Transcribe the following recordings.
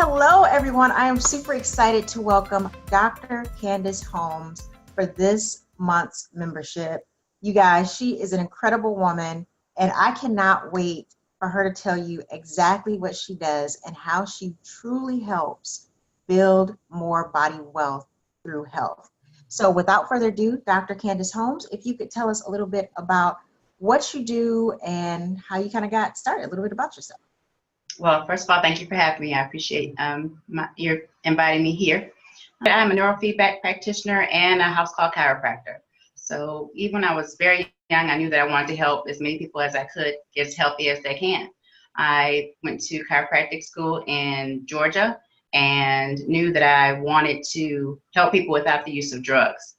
Hello, everyone. I am super excited to welcome Dr. Candace Holmes for this month's membership. You guys, she is an incredible woman, and I cannot wait for her to tell you exactly what she does and how she truly helps build more body wealth through health. So without further ado, Dr. Candace Holmes, if you could tell us a little bit about what you do and how you kind of got started, a little bit about yourself. Well, first of all, thank you for having me. I appreciate your inviting me here. I'm a neurofeedback practitioner and a house call chiropractor. So even when I was very young, I knew that I wanted to help as many people as I could get as healthy as they can. I went to chiropractic school in Georgia and knew that I wanted to help people without the use of drugs.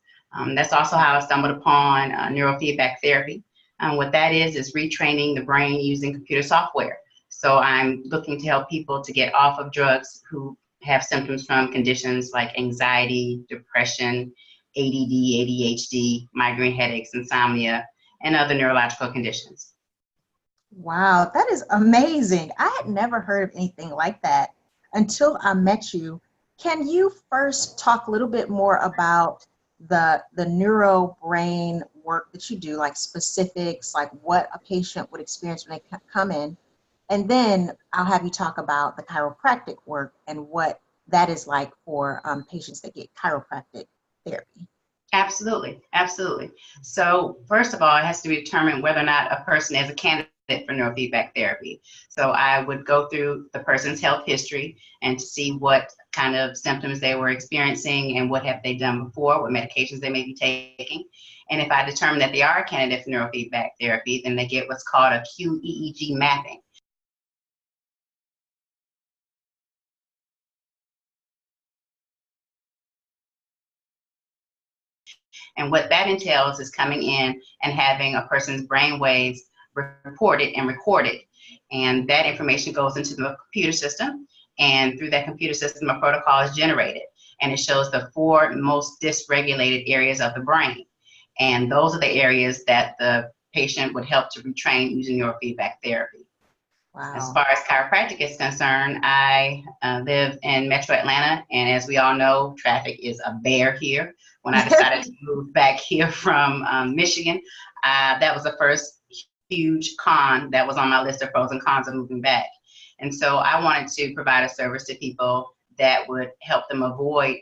That's also how I stumbled upon neurofeedback therapy. What that is retraining the brain using computer software. So I'm looking to help people to get off of drugs who have symptoms from conditions like anxiety, depression, ADD, ADHD, migraine headaches, insomnia, and other neurological conditions. Wow, that is amazing. I had never heard of anything like that until I met you. Can you first talk a little bit more about the neuro brain work that you do, like specifics, like what a patient would experience when they come in? And then I'll have you talk about the chiropractic work and what that is like for patients that get chiropractic therapy. Absolutely, absolutely. So first of all, it has to be determined whether or not a person is a candidate for neurofeedback therapy. So I would go through the person's health history and to see what kind of symptoms they were experiencing and what have they done before, what medications they may be taking. And if I determine that they are a candidate for neurofeedback therapy, then they get what's called a QEEG mapping. And what that entails is coming in and having a person's brain waves reported and recorded. And that information goes into the computer system. And through that computer system, a protocol is generated. And it shows the 4 most dysregulated areas of the brain. And those are the areas that the patient would help to retrain using neurofeedback therapy. Wow. As far as chiropractic is concerned, I live in Metro Atlanta, and as we all know, traffic is a bear here. When I decided to move back here from Michigan, that was the first huge con that was on my list of pros and cons of moving back. And so I wanted to provide a service to people that would help them avoid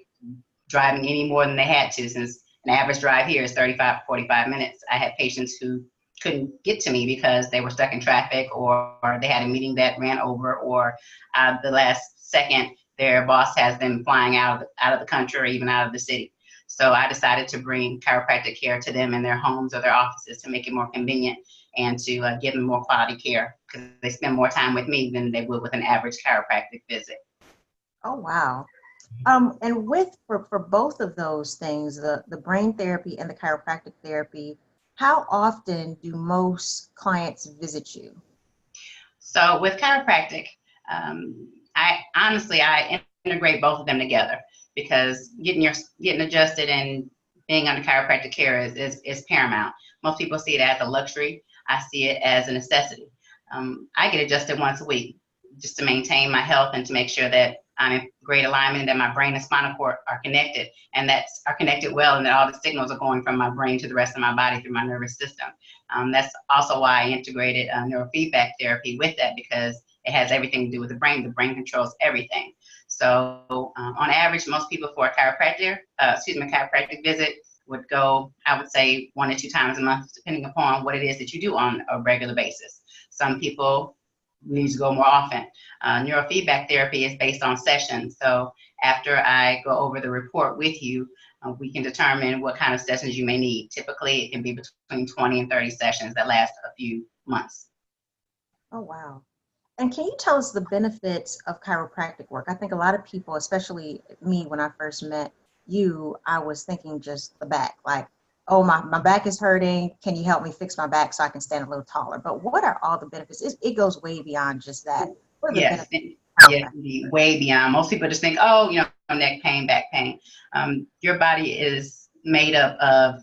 driving any more than they had to, since an average drive here is 35 to 45 minutes. I had patients who couldn't get to me because they were stuck in traffic, or they had a meeting that ran over, or the last second their boss has them flying out of the country or even out of the city. So I decided to bring chiropractic care to them in their homes or their offices to make it more convenient and to give them more quality care, because they spend more time with me than they would with an average chiropractic visit. Oh, wow. And for both of those things, the brain therapy and the chiropractic therapy, how often do most clients visit you? So with chiropractic, I integrate both of them together, because getting adjusted and being under chiropractic care is paramount. Most people see it as a luxury. I see it as a necessity. I get adjusted once a week just to maintain my health and to make sure that I'm in great alignment, that my brain and spinal cord are connected, and are connected well, and that all the signals are going from my brain to the rest of my body through my nervous system. That's also why I integrated neurofeedback therapy with that, because it has everything to do with the brain. The brain controls everything. So on average, most people for a chiropractic visit would go, I would say, 1 to 2 times a month, depending upon what it is that you do on a regular basis. Some people need to go more often. Neurofeedback therapy is based on sessions. So after I go over the report with you, we can determine what kind of sessions you may need. Typically, it can be between 20 and 30 sessions that last a few months. Oh, wow. And can you tell us the benefits of chiropractic work? I think a lot of people, especially me, when I first met you, I was thinking just the back, like, oh, my back is hurting. Can you help me fix my back so I can stand a little taller? But what are all the benefits? It goes way beyond just that. What are the Yes, benefits? yes, indeed, way beyond. Most people just think, oh, neck pain, back pain. Your body is made up of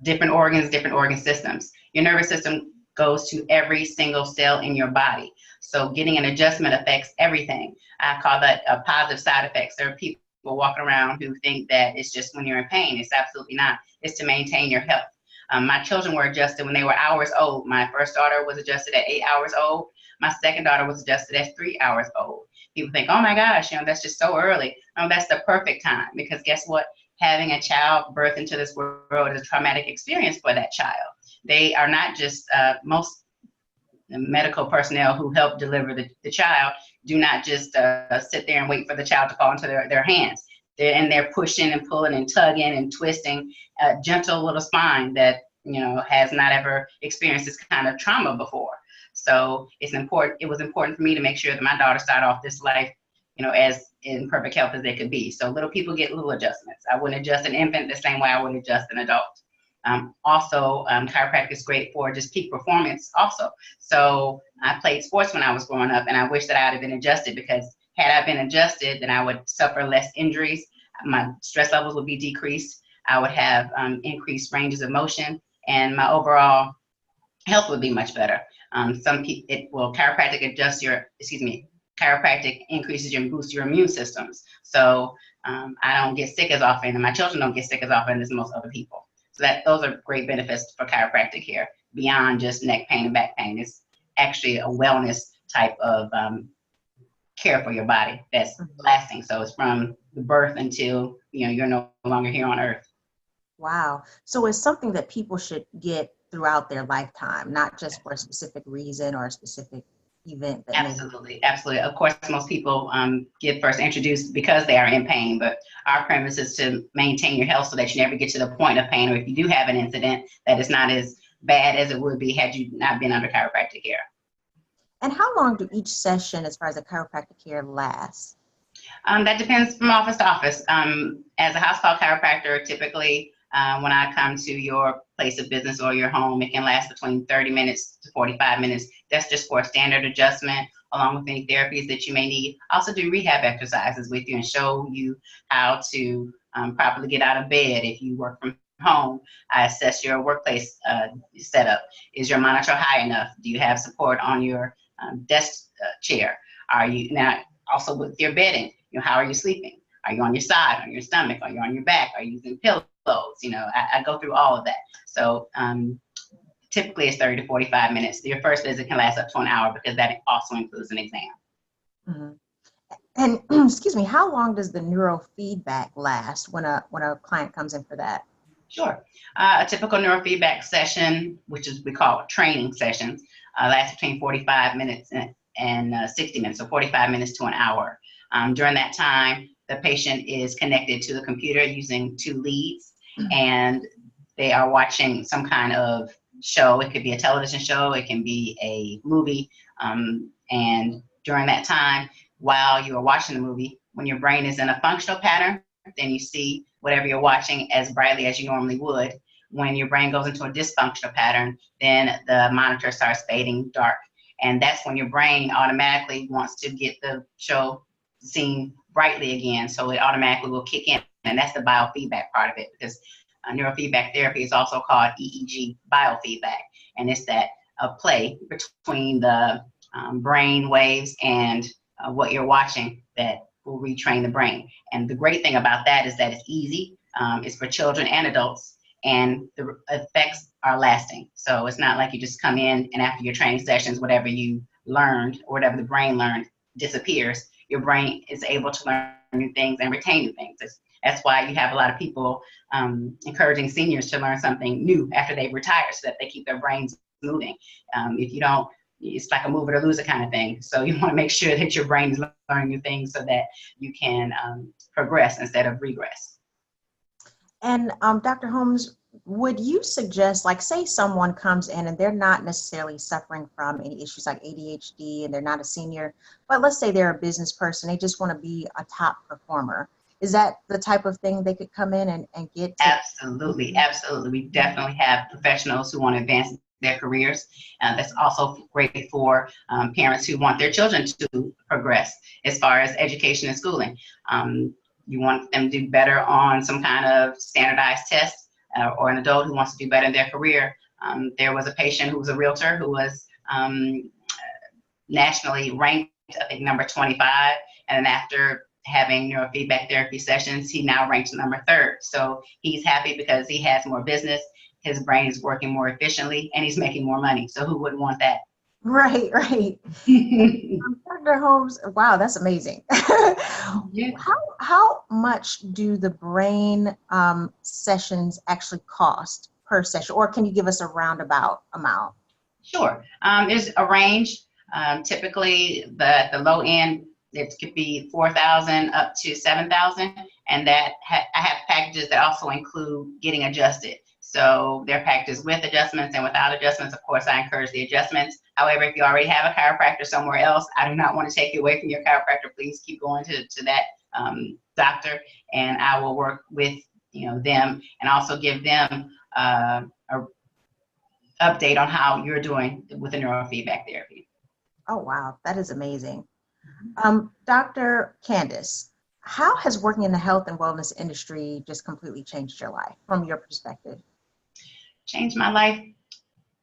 different organs, different organ systems. Your nervous system goes to every single cell in your body. So getting an adjustment affects everything. I call that a positive side effects. There are people walking around who think that it's just when you're in pain. It's absolutely not. It's to maintain your health. My children were adjusted when they were hours old. My first daughter was adjusted at 8 hours old. My second daughter was adjusted at 3 hours old. People think, oh my gosh, that's just so early. No, that's the perfect time, because guess what? Having a child birth into this world is a traumatic experience for that child. They are not just, most medical personnel who help deliver the child do not just sit there and wait for the child to fall into their hands. They're pushing and pulling and tugging and twisting a gentle little spine that has not ever experienced this kind of trauma before. So it's important. It was important for me to make sure that my daughter started off this life, as in perfect health as they could be. So little people get little adjustments. I wouldn't adjust an infant the same way I would adjust an adult. Also, chiropractic is great for just peak performance also. So I played sports when I was growing up, and I wish that I had been adjusted, because had I been adjusted, then I would suffer less injuries. My stress levels would be decreased. I would have increased ranges of motion, and my overall health would be much better. Chiropractic increases and boosts your immune systems. So I don't get sick as often, and my children don't get sick as often as most other people. So those are great benefits for chiropractic care beyond just neck pain and back pain. It's actually a wellness type of care for your body that's lasting. So it's from the birth until you're no longer here on earth. Wow. So it's something that people should get throughout their lifetime, not just for a specific reason or a specific event. Absolutely. Of course, most people get first introduced because they are in pain, but our premise is to maintain your health so that you never get to the point of pain, or if you do have an incident, that it's not as bad as it would be had you not been under chiropractic care. And how long do each session, as far as the chiropractic care, last? That depends from office to office. As a house call chiropractor, typically when I come to your place of business or your home, it can last between 30 minutes to 45 minutes. That's just for a standard adjustment, along with any therapies that you may need. I also do rehab exercises with you and show you how to properly get out of bed if you work from home. I assess your workplace setup. Is your monitor high enough? Do you have support on your desk chair? Are you now also with your bedding? How are you sleeping? Are you on your side, on your stomach? Are you on your back? Are you using pillows? I go through all of that. So typically it's 30 to 45 minutes. Your first visit can last up to an hour, because that also includes an exam. Mm-hmm. And excuse me, how long does the neurofeedback last when a client comes in for that? Sure. A typical neurofeedback session, which is we call training sessions, lasts between 45 minutes and 60 minutes, so 45 minutes to an hour. During that time, the patient is connected to the computer using 2 leads, and they are watching some kind of show. It could be a television show, it can be a movie, and during that time, while you are watching the movie, when your brain is in a functional pattern, then you see whatever you're watching as brightly as you normally would. When your brain goes into a dysfunctional pattern, then the monitor starts fading dark, and that's when your brain automatically wants to get the show seen brightly again, so it automatically will kick in, and that's the biofeedback part of it, because neurofeedback therapy is also called EEG biofeedback, and it's that play between the brain waves and what you're watching that will retrain the brain. And the great thing about that is that it's easy, it's for children and adults, and the effects are lasting. So it's not like you just come in and after your training sessions, whatever you learned or whatever the brain learned disappears. Your brain is able to learn new things and retain new things. That's why you have a lot of people encouraging seniors to learn something new after they've retired, so that they keep their brains moving. If you don't, it's like a move it or lose it kind of thing. So you want to make sure that your brain is learning new things so that you can progress instead of regress. And Dr. Holmes, would you suggest, like, say someone comes in and they're not necessarily suffering from any issues like ADHD and they're not a senior, but let's say they're a business person, they just want to be a top performer. Is that the type of thing they could come in and get to? Absolutely. We definitely have professionals who want to advance their careers. That's also great for parents who want their children to progress as far as education and schooling. You want them to do better on some kind of standardized test, or an adult who wants to do better in their career. There was a patient who was a realtor who was nationally ranked, I think, number 25. And then after having neurofeedback therapy sessions, he now ranks number 3rd. So he's happy because he has more business, his brain is working more efficiently, and he's making more money. So who wouldn't want that? Right, right. Dr. Holmes, wow, that's amazing. Yeah. How much do the brain sessions actually cost per session, or can you give us a roundabout amount? Sure. There's a range. Typically, the low end, it could be 4,000 up to 7,000, and that I have packages that also include getting adjusted. So there are packages with adjustments and without adjustments. Of course, I encourage the adjustments. However, if you already have a chiropractor somewhere else, I do not want to take you away from your chiropractor. Please keep going to that doctor, and I will work with them and also give them a update on how you're doing with the neurofeedback therapy. Oh, wow, that is amazing. Dr. Candace, how has working in the health and wellness industry just completely changed your life from your perspective? Changed my life.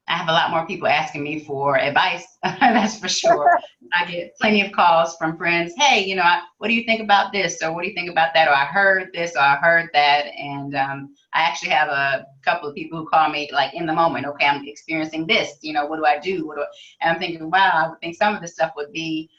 I have a lot more people asking me for advice. That's for sure. I get plenty of calls from friends. Hey, what do you think about this? Or what do you think about that? Or I heard this, or I heard that. And I actually have a couple of people who call me like in the moment. Okay, I'm experiencing this. What do I do? And I'm thinking, wow, I would think some of this stuff would be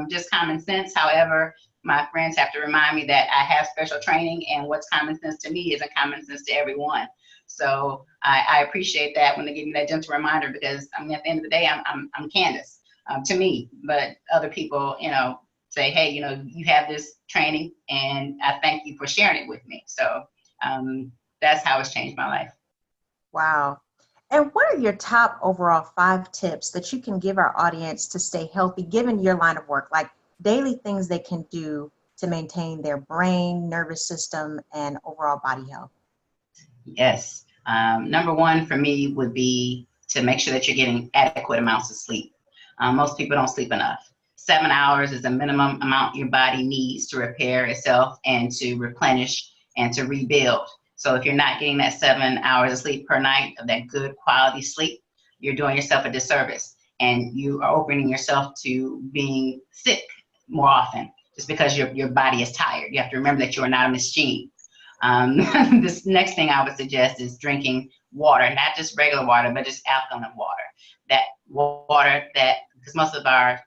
just common sense. However, my friends have to remind me that I have special training, and what's common sense to me isn't common sense to everyone. So I appreciate that when they give me that gentle reminder, because at the end of the day, I'm Candace to me, but other people, say, hey, you have this training, and I thank you for sharing it with me. So that's how it's changed my life. Wow. And what are your top overall 5 tips that you can give our audience to stay healthy, given your line of work, like daily things they can do to maintain their brain, nervous system, and overall body health? Yes. Number 1 for me would be to make sure that you're getting adequate amounts of sleep. Most people don't sleep enough. 7 hours is the minimum amount your body needs to repair itself and to replenish and to rebuild. So if you're not getting that 7 hours of sleep per night, of that good quality sleep, you're doing yourself a disservice, and you are opening yourself to being sick more often just because your body is tired. You have to remember that you are not a machine. This next thing I would suggest is drinking water, not just regular water, but just alkaline water. That water because most of our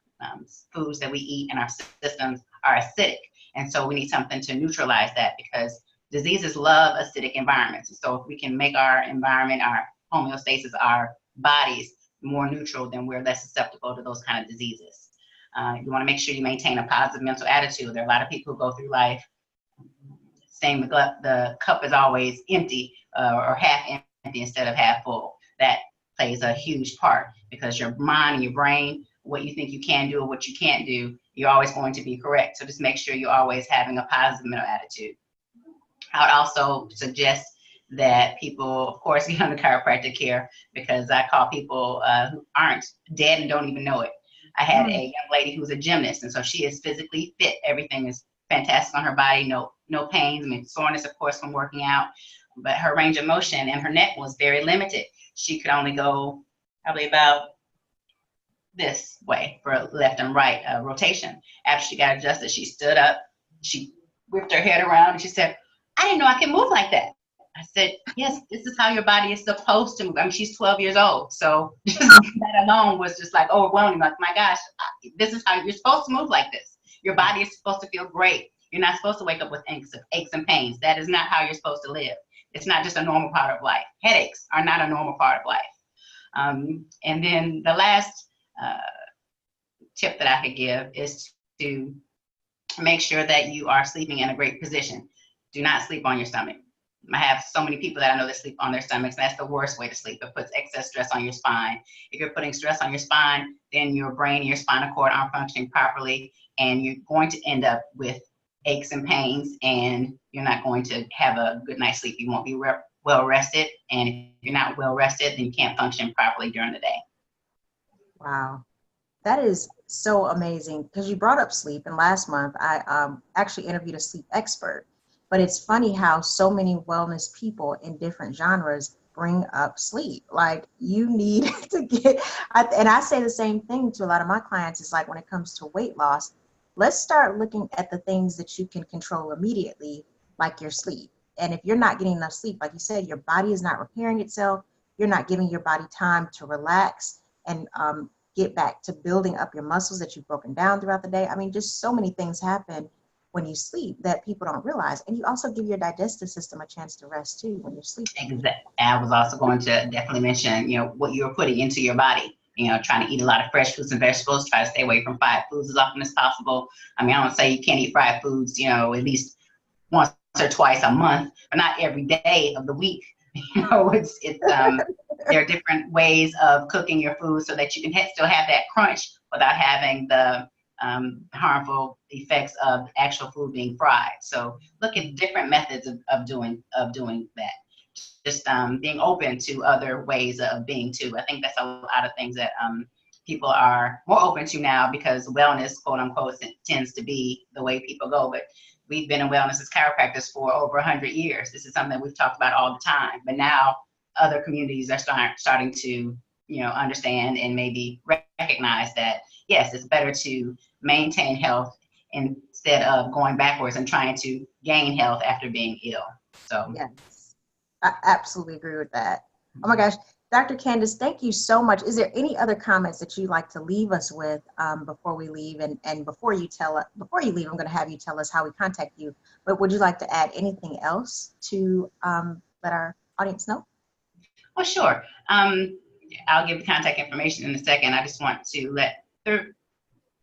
foods that we eat in our systems are acidic. And so we need something to neutralize that, because diseases love acidic environments. So if we can make our environment, our homeostasis, our bodies more neutral, then we're less susceptible to those kind of diseases. You want to make sure you maintain a positive mental attitude. There are a lot of people who go through life saying the cup is always empty or half empty instead of half full. That plays a huge part, because your mind and your brain, what you think you can do or what you can't do, you're always going to be correct. So just make sure you're always having a positive mental attitude. I would also suggest that people, of course, get under chiropractic care, because I call people who aren't dead and don't even know it. I had a young lady who's a gymnast, and so she is physically fit. Everything is fantastic on her body, no pains. Soreness, of course, from working out, but her range of motion and her neck was very limited. She could only go probably about this way for left and right rotation. After she got adjusted, she stood up, she whipped her head around, and she said, I didn't know I could move like that. I said, yes, this is how your body is supposed to move. She's 12 years old. So just that alone was just like overwhelming. Like, my gosh, this is how you're supposed to move like this. Your body is supposed to feel great. You're not supposed to wake up with aches and pains. That is not how you're supposed to live. It's not just a normal part of life. Headaches are not a normal part of life. And then the last tip that I could give is to make sure that you are sleeping in a great position. Do not sleep on your stomach. I have so many people that I know that sleep on their stomachs. That's the worst way to sleep. It puts excess stress on your spine. If you're putting stress on your spine, then your brain and your spinal cord aren't functioning properly, and you're going to end up with aches and pains, and you're not going to have a good night's sleep. You won't be well rested, and if you're not well rested, then you can't function properly during the day. Wow. That is so amazing, because you brought up sleep, and last month I actually interviewed a sleep expert. But it's funny how so many wellness people in different genres bring up sleep. Like you need to and I say the same thing to a lot of my clients. It's like when it comes to weight loss, let's start looking at the things that you can control immediately, like your sleep. And if you're not getting enough sleep, like you said, your body is not repairing itself. You're not giving your body time to relax and get back to building up your muscles that you've broken down throughout the day. I mean, just so many things happen when you sleep that people don't realize. And you also give your digestive system a chance to rest too when you're sleeping. Exactly. I was also going to definitely mention, what you're putting into your body. Trying to eat a lot of fresh fruits and vegetables. Try to stay away from fried foods as often as possible. I mean, I don't say you can't eat fried foods, at least once or twice a month, but not every day of the week. There are different ways of cooking your food so that you can still have that crunch without having the harmful effects of actual food being fried. So look at different methods of doing that. Just being open to other ways of being too. I think that's a lot of things that people are more open to now because wellness, quote unquote, tends to be the way people go. But we've been in wellness as chiropractors for over 100 years. This is something we've talked about all the time. But now other communities are starting to, understand and maybe recognize that, yes, it's better to maintain health instead of going backwards and trying to gain health after being ill. So Yes, I absolutely agree with that. Oh my gosh, Dr. Candace, thank you so much. Is there any other comments that you'd like to leave us with before we leave? And before you leave, I'm going to have you tell us how we contact you. But would you like to add anything else to let our audience know? well, sure. I'll give the contact information in a second. I just want to let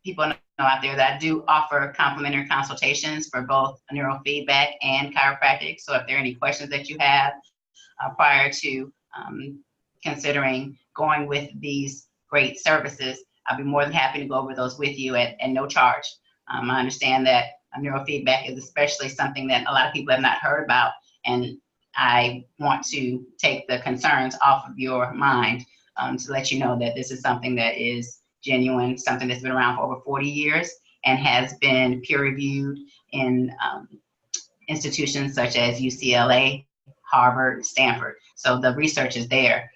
people know out there that I do offer complimentary consultations for both neurofeedback and chiropractic. So if there are any questions that you have prior to considering going with these great services, I'll be more than happy to go over those with you at no charge. I understand that neurofeedback is especially something that a lot of people have not heard about, and I want to take the concerns off of your mind to let you know that this is something that is genuine, something that's been around for over 40 years and has been peer reviewed in institutions such as UCLA, Harvard, Stanford. So the research is there.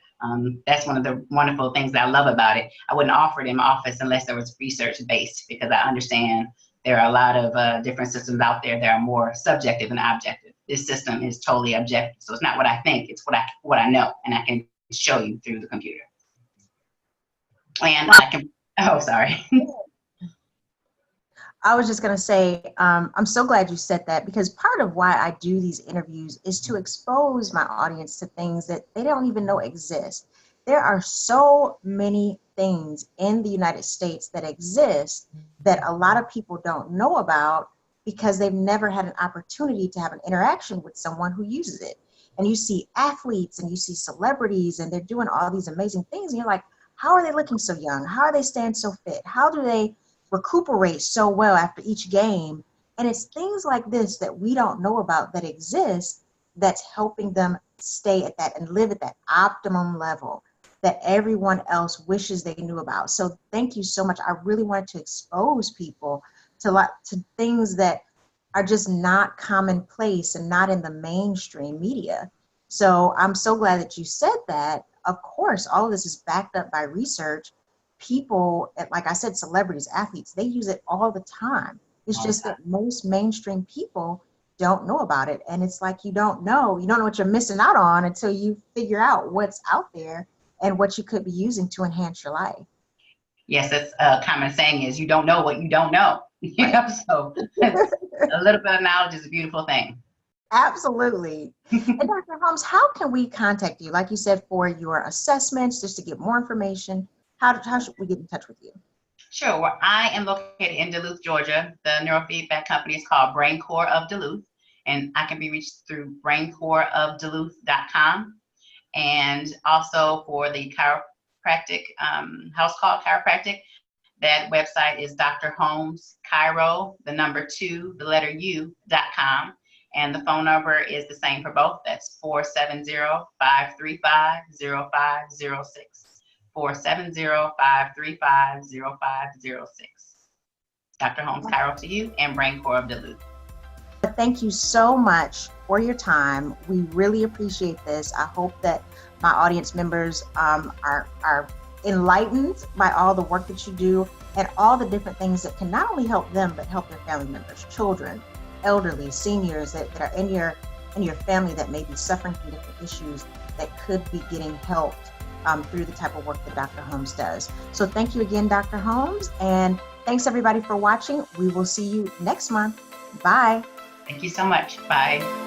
That's one of the wonderful things that I love about it. I wouldn't offer it in my office unless there was research based, because I understand there are a lot of different systems out there that are more subjective and objective. This system is totally objective. So it's not what I think, it's what I know, and I can show you through the computer. And I can, oh, sorry. I was just going to say, I'm so glad you said that, because part of why I do these interviews is to expose my audience to things that they don't even know exist. There are so many things in the United States that exist that a lot of people don't know about because they've never had an opportunity to have an interaction with someone who uses it. And you see athletes and you see celebrities and they're doing all these amazing things. And you're like, how are they looking so young? How are they staying so fit? How do they recuperate so well after each game? And it's things like this that we don't know about that exist that's helping them stay at that and live at that optimum level that everyone else wishes they knew about. So thank you so much. I really wanted to expose people to things that are just not commonplace and not in the mainstream media. So I'm so glad that you said that. Of course, all of this is backed up by research. People, like I said, celebrities, athletes, they use it all the time. It's just that most mainstream people don't know about it. And it's like you don't know what you're missing out on until you figure out what's out there and what you could be using to enhance your life. Yes, that's a common saying is you don't know what you don't know. So a little bit of knowledge is a beautiful thing. Absolutely. And Dr. Holmes, how can we contact you? Like you said, for your assessments, just to get more information, how should we get in touch with you? Sure. Well, I am located in Duluth, Georgia. The neurofeedback company is called Brain Core of Duluth, and I can be reached through braincoreofduluth.com. And also for the chiropractic, house call chiropractic, that website is Dr. Holmes Chiro, the number 2, the letter U.com. And the phone number is the same for both. That's 470-535-0506. 470-535-0506. Dr. Holmes Chiro to you, and Brain Core of Duluth. Thank you so much for your time. We really appreciate this. I hope that my audience members are enlightened by all the work that you do and all the different things that can not only help them, but help their family members, children, elderly, seniors that are in your family that may be suffering from different issues that could be getting helped through the type of work that Dr. Holmes does. So thank you again, Dr. Holmes, and thanks everybody for watching. We will see you next month. Bye. Thank you so much. Bye.